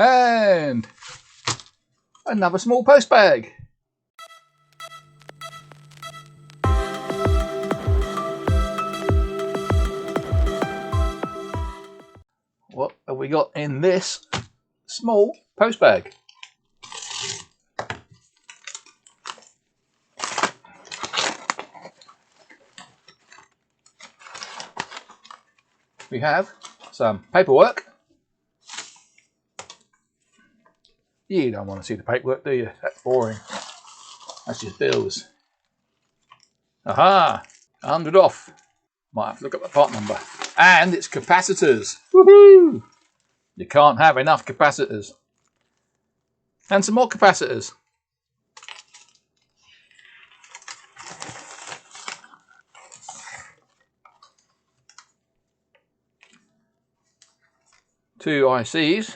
And another small post bag. What have we got in this small post bag? We have some paperwork. You don't want to see the paperwork, do you? That's boring. That's just bills. Aha! 100 off. Might have to look up the part number. And it's capacitors. Woohoo! You can't have enough capacitors. And some more capacitors. Two ICs.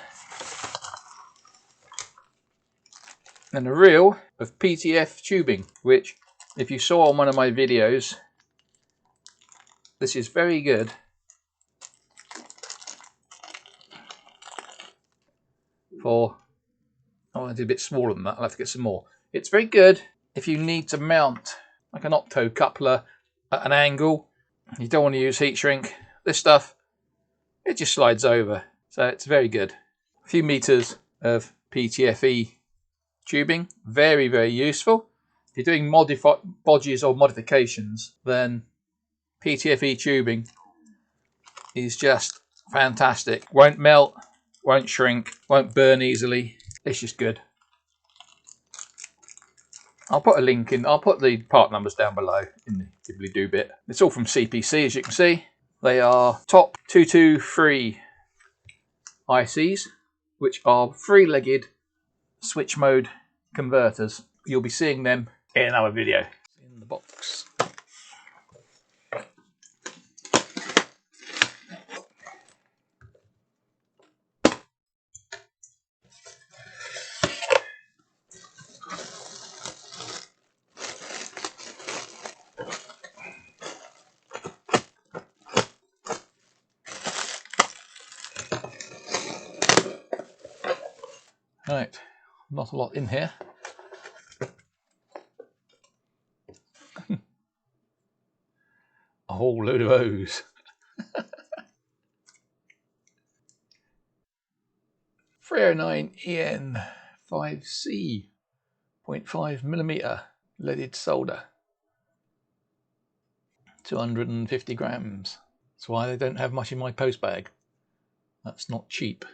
And a reel of PTFE tubing, which, if you saw on one of my videos, this is very good for, oh, I did a bit smaller than that, I'll have to get some more. It's very good if you need to mount like an opto coupler at an angle. You don't want to use heat shrink. This stuff, it just slides over, so it's very good. A few meters of PTFE tubing, very, very useful. If you're doing bodges or modifications, then PTFE tubing is just fantastic. Won't melt, won't shrink, won't burn easily. It's just good. I'll put a link in, I'll put the part numbers down below in the dibbly-doo bit. It's all from CPC, as you can see. They are TOP223 ICs, which are three-legged switch mode converters. You'll be seeing them in another video. In the box. Right, not a lot in here. A whole load of O's. 309EN 5C 0.5mm leaded solder. 250 grams. That's why they don't have much in my post bag. That's not cheap.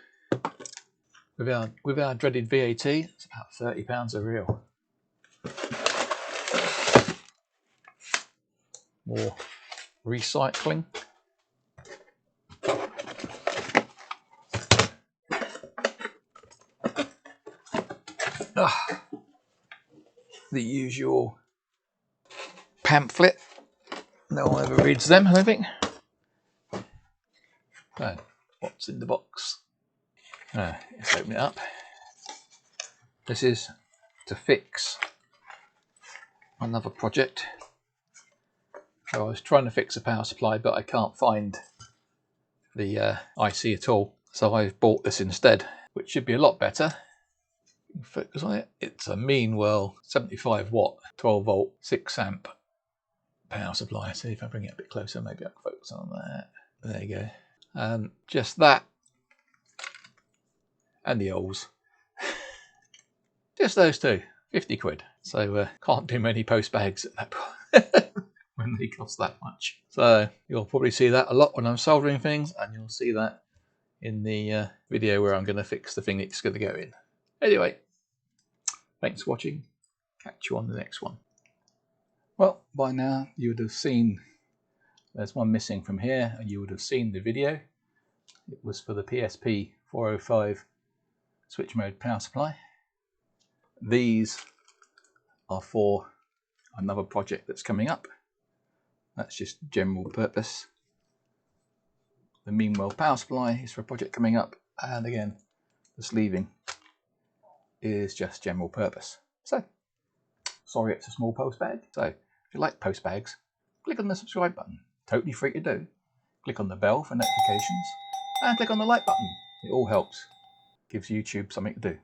With our dreaded VAT, it's about £30 a reel. More recycling. The usual pamphlet. No one ever reads them, I don't think. So, what's in the box? Let's open it up. This is to fix another project. So I was trying to fix a power supply, but I can't find the IC at all. So I've bought this instead, which should be a lot better. Focus on it. It's a Meanwell 75 watt, 12 volt, 6 amp power supply. See if I bring it a bit closer, maybe I can focus on that. There you go. And just that. And the O's. Just those two, 50 quid. So can't do many post bags at that point when they cost that much. So you'll probably see that a lot when I'm soldering things, and you'll see that in the video where I'm going to fix the thing that's going to go in. Anyway, thanks for watching. Catch you on the next one. Well, by now you would have seen there's one missing from here, and you would have seen the video. It was for the PSP 405 switch mode power supply. These are for another project that's coming up. That's just general purpose. The Meanwell power supply is for a project coming up, and again, the sleeving is just general purpose. So, sorry it's a small post bag. So, if you like post bags, click on the subscribe button. Totally free to do. Click on the bell for notifications, and click on the like button. It all helps. gives YouTube something to do.